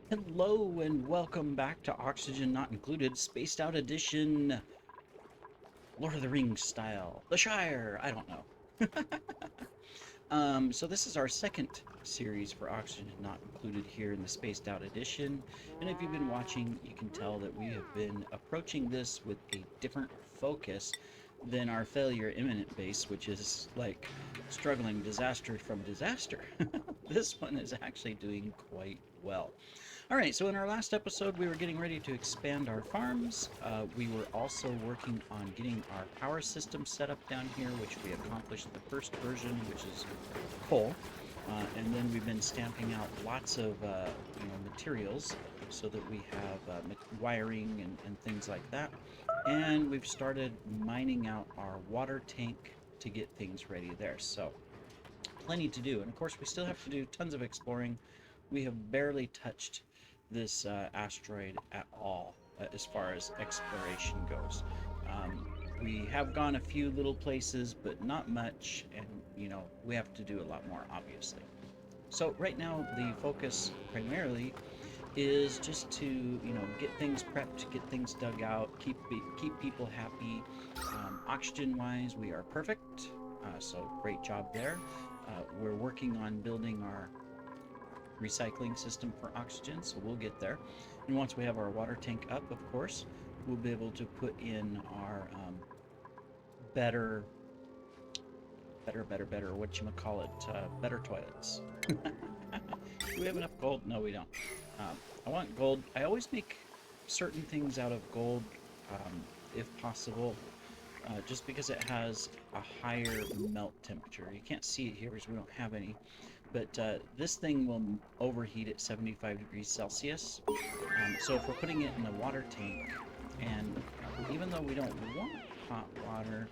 Hello and welcome back to Oxygen Not Included, Spaced Out Edition, Lord of the Rings style, The Shire, I don't know. So this is our second series for Oxygen Not Included here in the Spaced Out Edition, and if you've been watching, you can tell that we have been approaching this with a different focus than our failure imminent base, which is like struggling disaster from disaster. This one is actually doing quite well. All right, so in our last episode, we were getting ready to expand our farms. We were also working on getting our power system set up down here, which we accomplished the first version, which is coal. And then we've been stamping out lots of materials so that we have wiring and things like that. And we've started mining out our water tank to get things ready there. So plenty to do. And of course, we still have to do tons of exploring. We have barely touched this asteroid at all as far as exploration goes. We have gone a few little places, but not much, and we have to do a lot more, obviously. So right now, the focus primarily is just to get things prepped, get things dug out, keep people happy. Oxygen wise, we are perfect, so great job there. We're working on building our recycling system for oxygen, so we'll get there. And once we have our water tank up, of course, we'll be able to put in our better, better toilets. Do we have enough gold? No, we don't. I want gold. I always make certain things out of gold, if possible, just because it has a higher melt temperature. You can't see it here because we don't have any, but this thing will overheat at 75 degrees Celsius. So if we're putting it in the water tank, and even though we don't want hot water,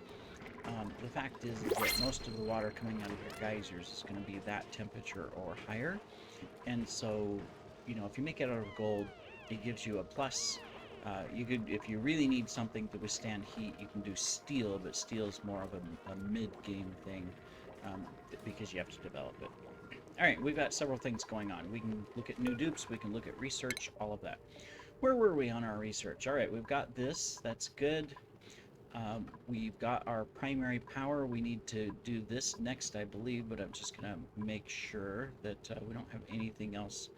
the fact is that most of the water coming out of your geysers is going to be that temperature or higher. And so, if you make it out of gold, it gives you a plus. You could, if you really need something to withstand heat, you can do steel, but steel is more of a mid-game thing because you have to develop it. All right, we've got several things going on. We can look at new dupes, we can look at research, all of that. Where were we on our research? All right, we've got this. That's good. We've got our primary power. We need to do this next, I believe, but I'm just going to make sure that we don't have anything else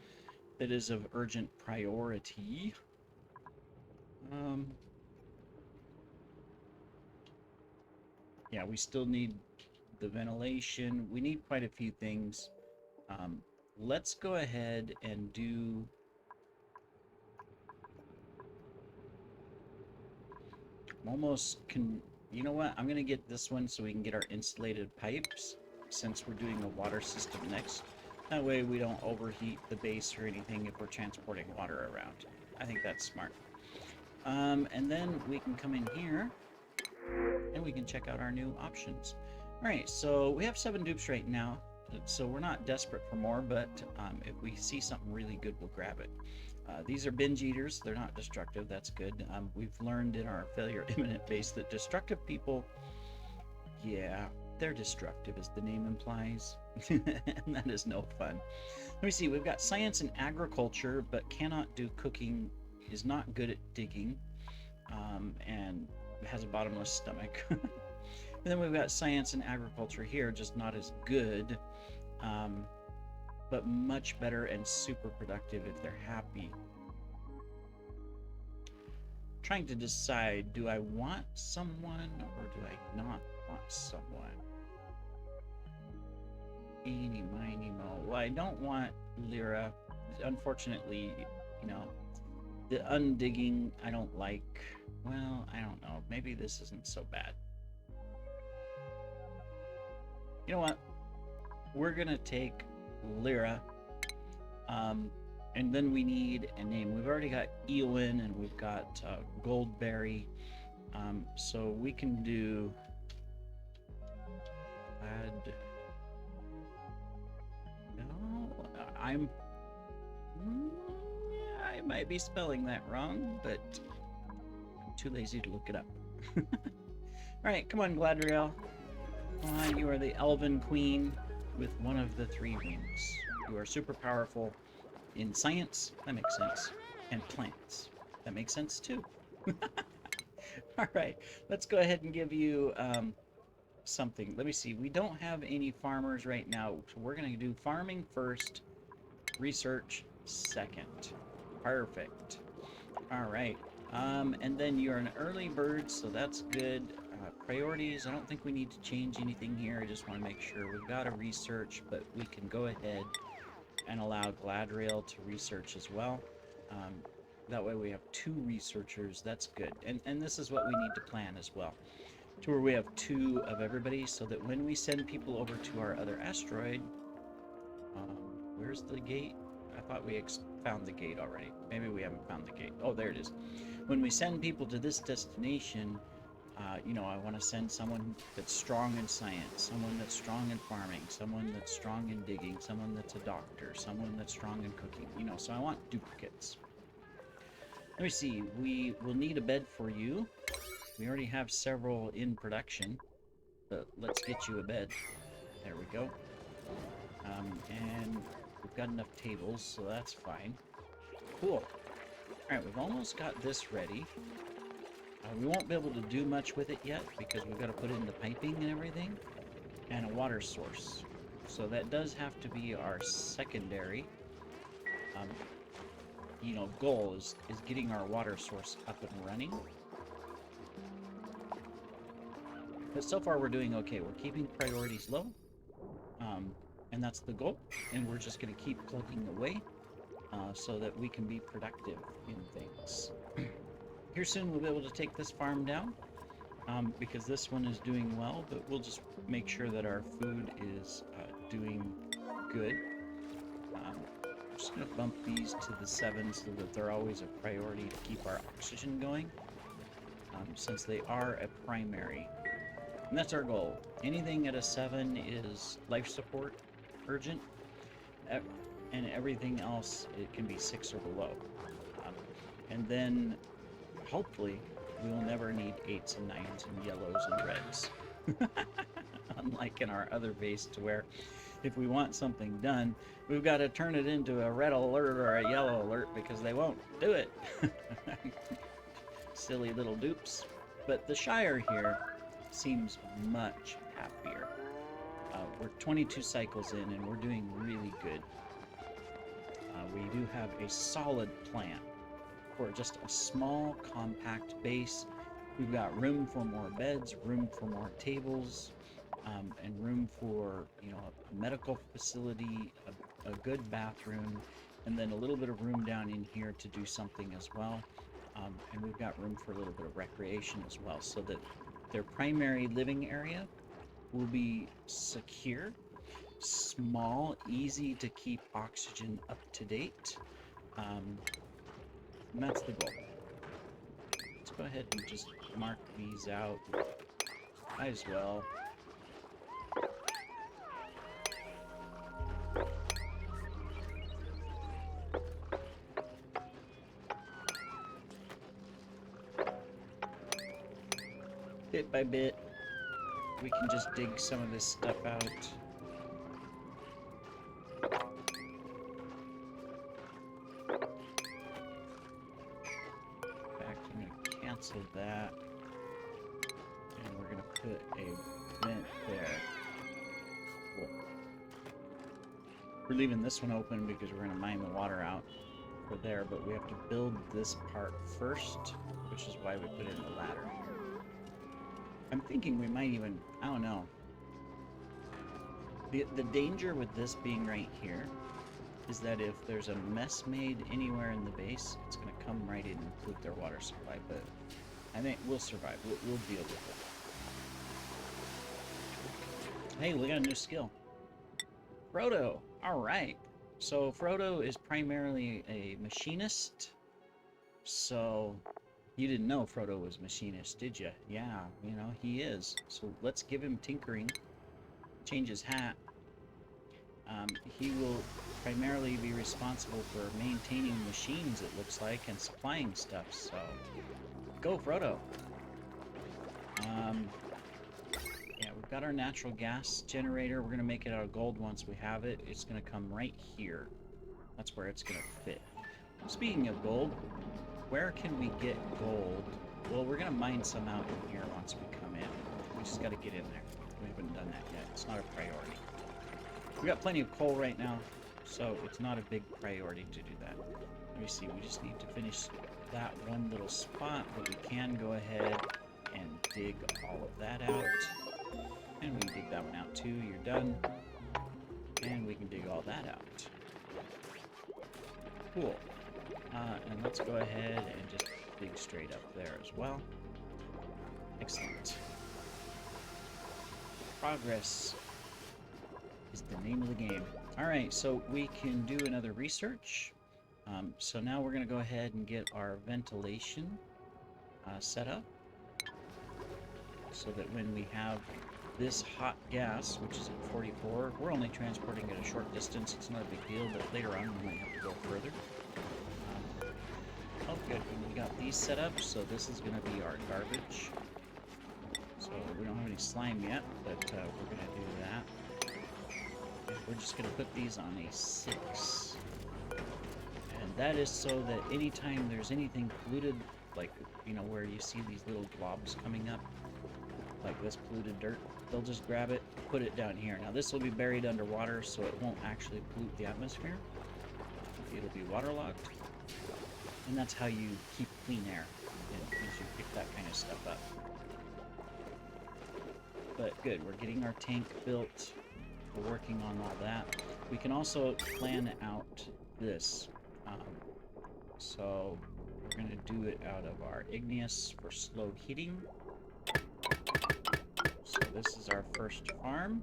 that is of urgent priority. Yeah, we still need the ventilation. We need quite a few things. Let's go ahead and do... You know what? I'm going to get this one so we can get our insulated pipes, since we're doing the water system next. That way we don't overheat the base or anything if we're transporting water around. I think that's smart. And then we can come in here and we can check out our new options. Alright, so we have 7 dupes right now, so we're not desperate for more, but if we see something really good, we'll grab it. These are binge eaters. They're not destructive. That's good. We've learned in our failure imminent base that destructive people, yeah, they're destructive, as the name implies. And that is no fun. Let me see. We've got science and agriculture, but cannot do cooking, is not good at digging, and has a bottomless stomach. And then we've got science and agriculture here, just not as good, but much better and super productive if they're happy. Trying to decide, do I want someone or do I not want someone? Eeny, miny, mo. Well, I don't want Lyra. Unfortunately, the undigging I don't like. Well, I don't know. Maybe this isn't so bad. You know what? We're gonna take Lyra. And then we need a name. We've already got Eowyn and we've got Goldberry. So we can do I might be spelling that wrong, but I'm too lazy to look it up. Alright, come on, Gladriel. Come on, you are the Elven Queen with one of the 3 wings. You are super powerful. in science, that makes sense. And plants, that makes sense too. All right, let's go ahead and give you something. Let me see. We don't have any farmers right now, so we're going to do farming first, research second. Perfect. All right. And then you're an early bird, so that's good. Priorities, I don't think we need to change anything here. I just want to make sure we've got a research, but we can go ahead and allow Gladrail to research as well. That way we have 2 researchers. That's good. And this is what we need to plan as well, to where we have 2 of everybody, so that when we send people over to our other asteroid, where's the gate? I thought we found the gate already. Maybe we haven't found the gate. Oh, there it is. When we send people to this destination, you know, I want to send someone that's strong in science, someone that's strong in farming, someone that's strong in digging, someone that's a doctor, someone that's strong in cooking, you know, so I want duplicates. Let me see, we will need a bed for you. We already have several in production, but let's get you a bed. There we go. And we've got enough tables, so that's fine. Cool. Alright, we've almost got this ready. We won't be able to do much with it yet because we've got to put in the piping and everything, and a water source. So that does have to be our secondary, you know, goal is getting our water source up and running. But so far we're doing okay. We're keeping priorities low, and that's the goal. And we're just going to keep plugging away so that we can be productive in things. Here soon we'll be able to take this farm down because this one is doing well, but we'll just make sure that our food is doing good. I'm just going to bump these to the 7 so that they're always a priority to keep our oxygen going, since they are a primary. And that's our goal. Anything at a 7 is life support, urgent, and everything else, it can be 6 or below. And then hopefully, we will never need 8s and 9s and yellows and reds. Unlike in our other base, to where if we want something done, we've got to turn it into a red alert or a yellow alert because they won't do it. Silly little dupes. But the Shire here seems much happier. We're 22 cycles in and we're doing really good. We do have a solid plan for just a small, compact base. We've got room for more beds, room for more tables, and room for, you know, a medical facility, a good bathroom, and then a little bit of room down in here to do something as well. And we've got room for a little bit of recreation as well, so that their primary living area will be secure, small, easy to keep oxygen up to date. And that's the goal. Let's go ahead and just mark these out. Might as well. Bit by bit, we can just dig some of this stuff out. Cancel that, and we're going to put a vent there. Cool. We're leaving this one open because we're going to mine the water out for there, but we have to build this part first, which is why we put in the ladder. I'm thinking we might even, I don't know. The danger with this being right here is that if there's a mess made anywhere in the base, it's going to come right in and pollute their water supply, but I think we'll survive. We'll deal with it. Hey, we got a new skill. Frodo! Alright. So Frodo is primarily a machinist. So you didn't know Frodo was machinist, did you? Yeah, you know, he is. So let's give him tinkering. Change his hat. He will primarily be responsible for maintaining machines, it looks like, and supplying stuff, so go Frodo. Yeah, we've got our natural gas generator. We're going to make it out of gold once we have it. It's going to come right here. That's where it's going to fit. Speaking of gold, where can we get gold? Well, we're going to mine some out in here once we come in. We just got to get in there. We haven't done that yet. It's not a priority. We got plenty of coal right now, so it's not a big priority to do that. Let me see. We just need to finish that one little spot, but we can go ahead and dig all of that out. And we can dig that one out too. You're done. And we can dig all that out. Cool. And let's go ahead and just dig straight up there as well. Excellent. Progress is the name of the game. Alright, so we can do another research. So now we're going to go ahead and get our ventilation set up. So that when we have this hot gas, which is at 44, we're only transporting it a short distance. It's not a big deal, but later on we might have to go further. Oh, good. We got these set up, so this is going to be our garbage. So we don't have any slime yet, but we're going to do that. We're just going to put these on a 6. And that is so that anytime there's anything polluted, like, you know, where you see these little globs coming up, like this polluted dirt, they'll just grab it, put it down here. Now this will be buried underwater, so it won't actually pollute the atmosphere. It'll be waterlogged. And that's how you keep clean air, as you pick that kind of stuff up. But good, we're getting our tank built. We're working on all that. We can also plan out this. So we're going to do it out of our igneous for slow heating. So this is our first farm.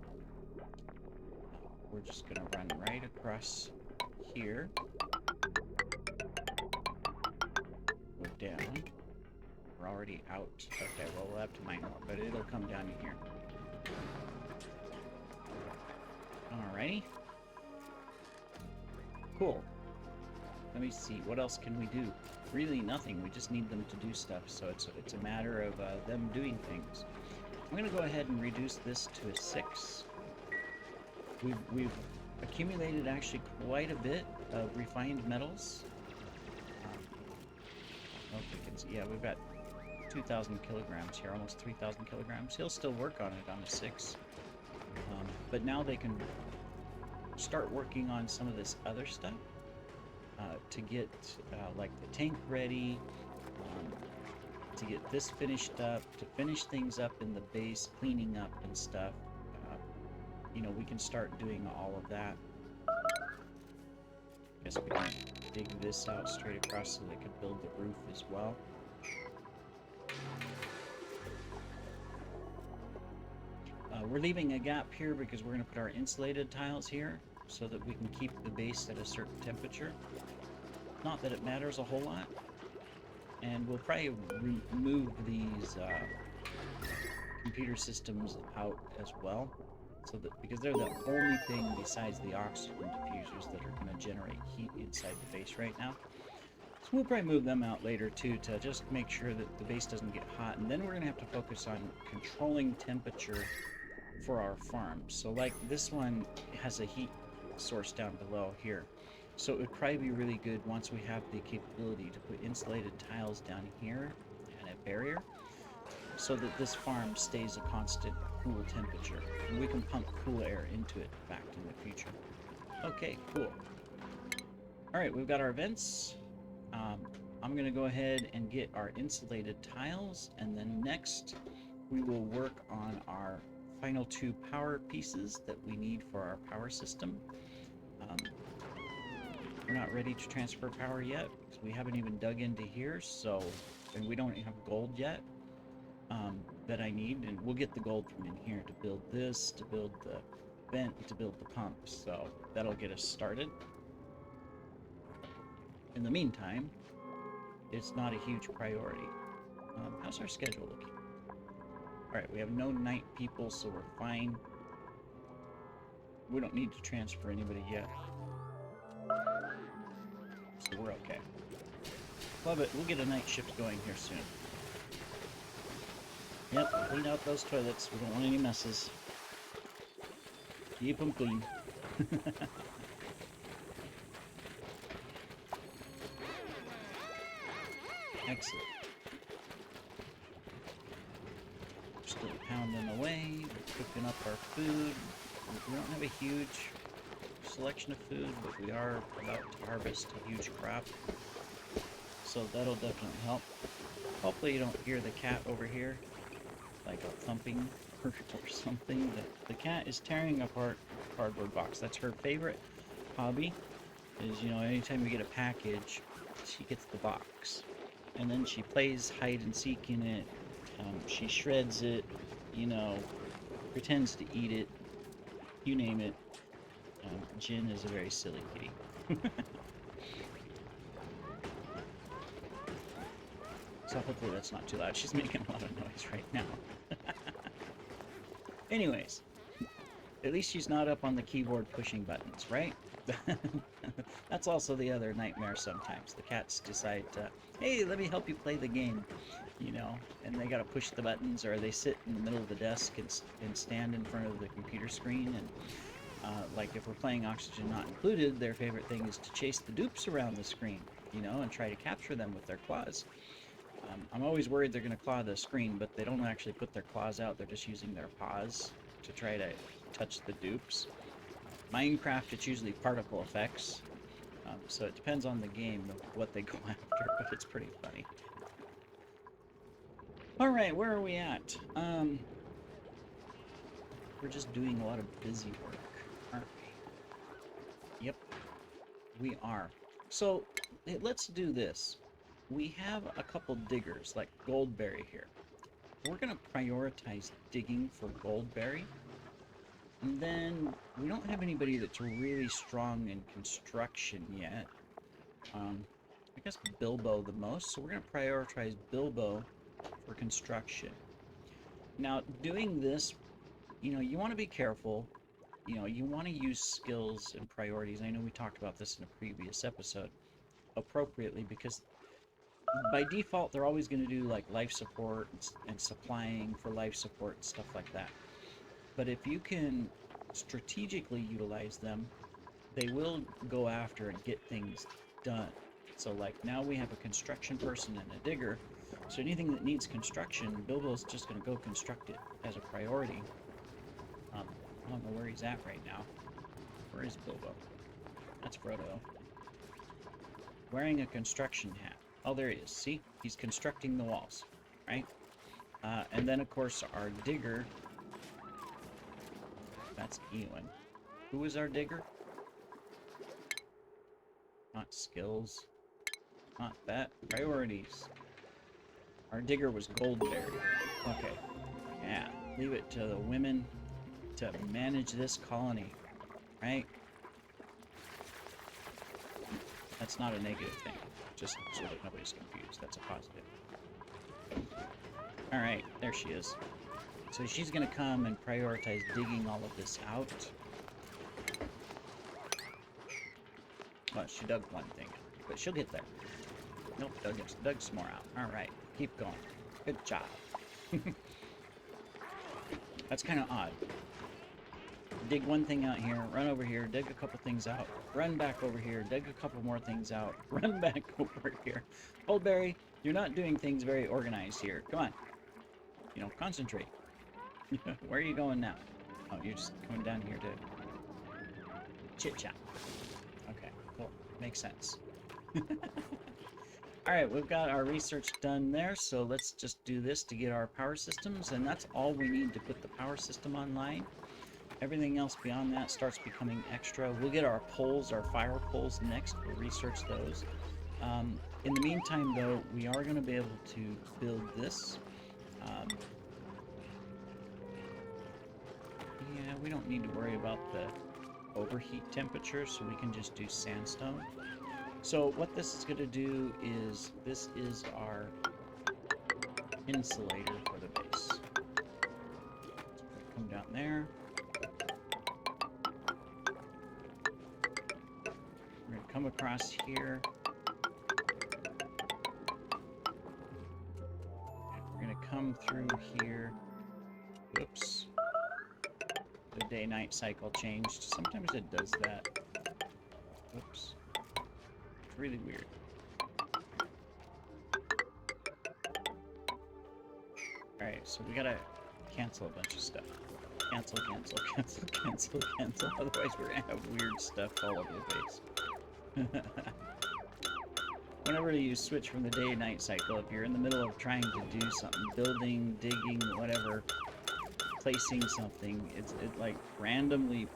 We're just going to run right across here. Go down. We're already out. Okay, well, we'll have to mine more, but it'll come down to here. Alrighty. Cool. Let me see. What else can we do? Really nothing. We just need them to do stuff, so it's a matter of them doing things. I'm going to go ahead and reduce this to a 6. We've accumulated actually quite a bit of refined metals. I don't know if we can see. Yeah, we've got 2,000 kilograms here, almost 3,000 kilograms. He'll still work on it on a 6. But now they can start working on some of this other stuff to get like the tank ready, to get this finished up, to finish things up in the base, cleaning up and stuff. You know, we can start doing all of that. Guess we can dig this out straight across so they can build the roof as well. We're leaving a gap here because we're going to put our insulated tiles here so that we can keep the base at a certain temperature. Not that it matters a whole lot. And we'll probably remove these computer systems out as well, so that because they're the only thing besides the oxygen diffusers that are going to generate heat inside the base right now. So we'll probably move them out later too, to just make sure that the base doesn't get hot. And then we're going to have to focus on controlling temperature for our farm. So like this one has a heat source down below here. So it would probably be really good once we have the capability to put insulated tiles down here and a barrier so that this farm stays a constant cool temperature. And we can pump cool air into it back in the future. Okay, cool. Alright, we've got our vents. I'm going to go ahead and get our insulated tiles, and then next we will work on our final 2 power pieces that we need for our power system. We're not ready to transfer power yet because we haven't even dug into here, so, and we don't have gold yet that I need, and we'll get the gold from in here to build this, to build the vent, to build the pump, so that'll get us started. In the meantime, it's not a huge priority. How's our schedule looking? Alright, we have no night people, so we're fine. We don't need to transfer anybody yet. So we're okay. Love it. We'll get a night shift going here soon. Yep, clean out those toilets. We don't want any messes. Keep them clean. Excellent. We're still pounding away. We're cooking up our food. We don't have a huge selection of food, but we are about to harvest a huge crop. So that'll definitely help. Hopefully you don't hear the cat over here, like a thumping or something. The cat is tearing apart a cardboard box. That's her favorite hobby, is, you know, anytime we get a package, she gets the box. And then she plays hide and seek in it. She shreds it, you know, pretends to eat it, you name it. Jin is a very silly kitty. So hopefully that's not too loud. She's making a lot of noise right now. Anyways, at least she's not up on the keyboard pushing buttons, right? That's also the other nightmare sometimes. The cats decide to, hey, let me help you play the game, you know, and they gotta push the buttons, or they sit in the middle of the desk and stand in front of the computer screen. And like if we're playing Oxygen Not Included, their favorite thing is to chase the dupes around the screen, you know, and try to capture them with their claws. I'm always worried they're going to claw the screen, but they don't actually put their claws out. They're just using their paws to try to touch the dupes. Minecraft, it's usually particle effects, so it depends on the game of what they go after, but it's pretty funny. Alright, where are we at? We're just doing a lot of busy work, aren't we? Yep, we are. So, let's do this. We have a couple diggers, like Goldberry here. We're going to prioritize digging for Goldberry. And then we don't have anybody that's really strong in construction yet. I guess Bilbo the most, so we're going to prioritize Bilbo for construction. Now, doing this, you know, you want to be careful. You know, you want to use skills and priorities. I know we talked about this in a previous episode appropriately, because by default, they're always going to do like life support and supplying for life support and stuff like that. But if you can strategically utilize them, they will go after and get things done. So like now we have a construction person and a digger. So anything that needs construction, Bilbo's just going to go construct it as a priority. I don't know where he's at right now. Where is Bilbo? That's Frodo. Wearing a construction hat. Oh, there he is. See? He's constructing the walls, right? And then, of course, our digger. That's Ewan. Who is our digger? Not skills. Not that. Priorities. Our digger was Goldberry. Okay. Yeah. Leave it to the women to manage this colony, right? That's not a negative thing. Just so that nobody's confused. That's a positive. Alright, there she is. So she's going to come and prioritize digging all of this out. Well, she dug one thing, but she'll get there. Nope, dug some more out. Alright, keep going. Good job. That's kind of odd. Dig one thing out here, run over here, dig a couple things out, run back over here, dig a couple more things out, run back over here. Goldberry, you're not doing things very organized here. Come on. You know, concentrate. Where are you going now? Oh, you're just coming down here to chit-chat. Okay, cool. Makes sense. Alright, we've got our research done there, so let's just do this to get our power systems, and that's all we need to put the power system online. Everything else beyond that starts becoming extra. We'll get our poles, our fire poles next. We'll research those. In the meantime, though, we are going to be able to build this. Yeah, we don't need to worry about the overheat temperature, so we can just do sandstone. So what this is going to do is, this is our insulator for the base. So come down there. We're going to come across here. We're going to come through here. Whoops. The day-night cycle changed. Sometimes it does that. Whoops. It's really weird. Alright, so we gotta cancel a bunch of stuff. Cancel, cancel, cancel, cancel, cancel. Otherwise we're gonna have weird stuff all over the place. Whenever you switch from the day-night cycle, if you're in the middle of trying to do something, building, digging, whatever, placing something, it like randomly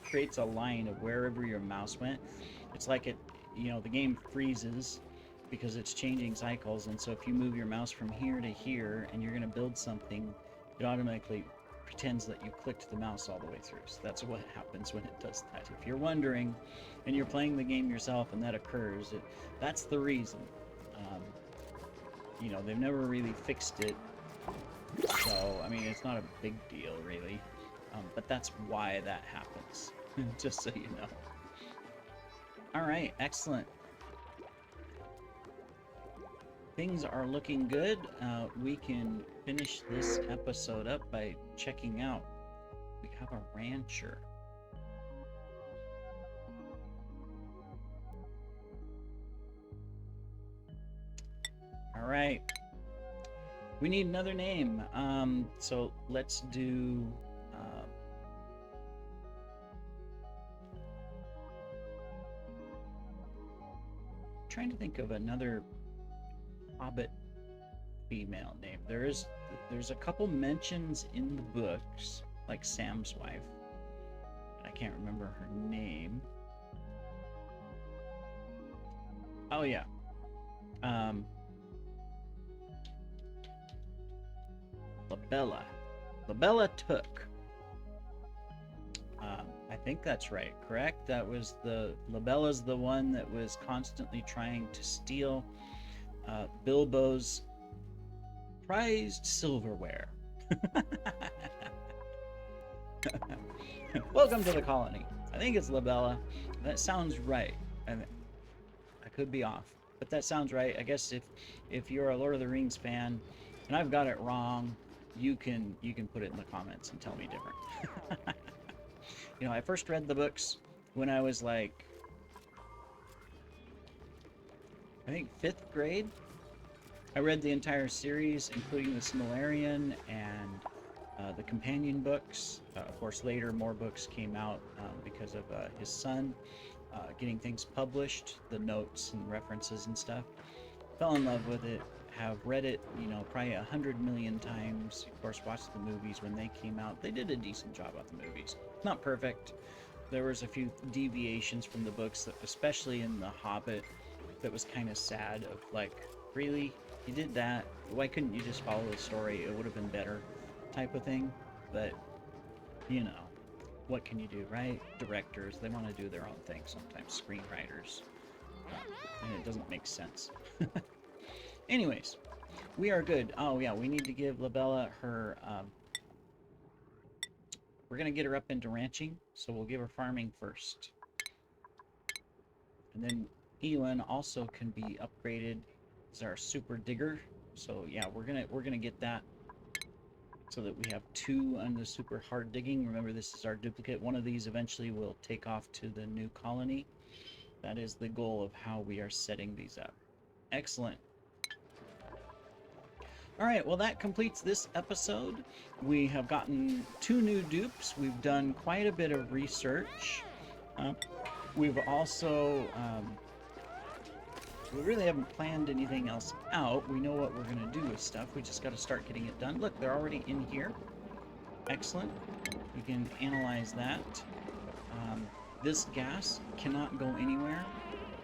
creates a line of wherever your mouse went. It's like it, you know, the game freezes because it's changing cycles, and so if you move your mouse from here to here and you're going to build something, it automatically pretends that you clicked the mouse all the way through. So that's what happens when it does that. If you're wondering and you're playing the game yourself and that occurs, that's the reason. You know, they've never really fixed it, so I mean, it's not a big deal really, but that's why that happens. Just so you know. All right, excellent. Things are looking good. We can finish this episode up by checking out. We have a rancher. All right. We need another name. So let's do... trying to think of another Hobbit female name. There's a couple mentions in the books, like Sam's wife. I can't remember her name. Oh yeah. Labella Took. I think that's right, correct? That was Labella's the one that was constantly trying to steal Bilbo's prized silverware. Welcome to the colony. I think it's Labella. That sounds right. And I could be off, but that sounds right. I guess if you're a Lord of the Rings fan and I've got it wrong, you can put it in the comments and tell me different. You know, I first read the books when I was like, I think 5th grade. I read the entire series, including the Silmarillion and the companion books. Of course, later more books came out because of his son getting things published, the notes and references and stuff. Fell in love with it, have read it, you know, probably 100 million times. Of course, watched the movies when they came out. They did a decent job on the movies. Not perfect. There was a few deviations from the books, that, especially in The Hobbit, that was kind of sad. Of like, really, you did that? Why couldn't you just follow the story? It would have been better, type of thing. But you know, what can you do, right? Directors, they want to do their own thing sometimes. Screenwriters, and it doesn't make sense. Anyways, we are good. Oh yeah, we need to give Labella her. We're gonna get her up into ranching, so we'll give her farming first, and then Ewan also can be upgraded as our super digger. So yeah, we're gonna get that so that we have 2 on the super hard digging. Remember, this is our duplicate. One of these eventually will take off to the new colony. That is the goal of how we are setting these up. Excellent. Alright, well that completes this episode. We have gotten 2 new dupes. We've done quite a bit of research. We've also... we really haven't planned anything else out. We know what we're going to do with stuff. We just got to start getting it done. Look, they're already in here. Excellent. We can analyze that. This gas cannot go anywhere.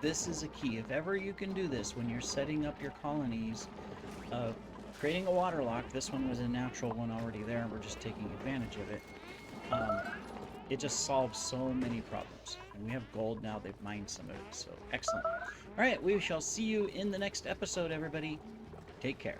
This is a key. If ever you can do this when you're setting up your colonies, creating a water lock. This one was a natural one already there, and we're just taking advantage of it. It just solves so many problems. And we have gold now. They've mined some of it, so excellent. All right, we shall see you in the next episode, everybody. Take care.